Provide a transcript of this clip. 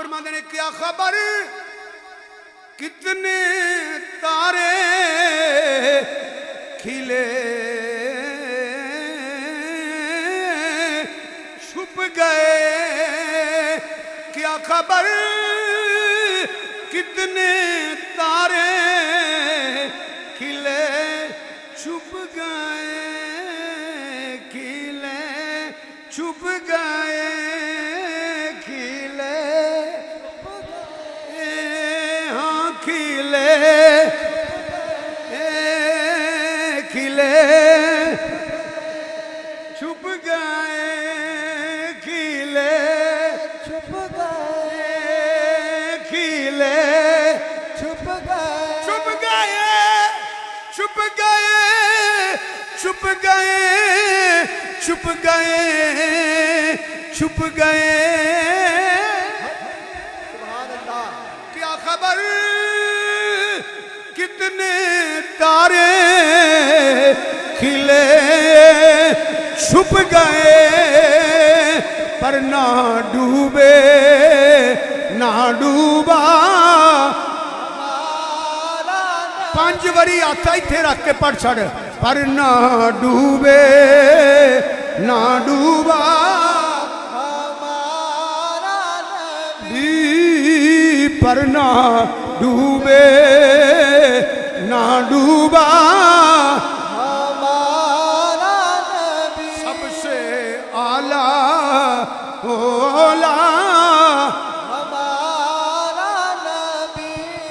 फरमाते ने क्या खबर कितने तारे खिले छुप गए, क्या खबर कितने तारे खिले छुप गए, खिले छुप गए, खिले हाँ खिले खिले छुप गए, खिले छुप गए, खिले छुप गए, छुप गए, छुप गए, छुप गए, छुप गए, छुप गए। क्या खबर कितने तारे खिले छुप गए, पर ना डूबे ना डूबा। पांच वरी आता इथे रख के पढ़ छड़, पर ना डूबे ना डूबा भी, पर ना डूबे ना डूबा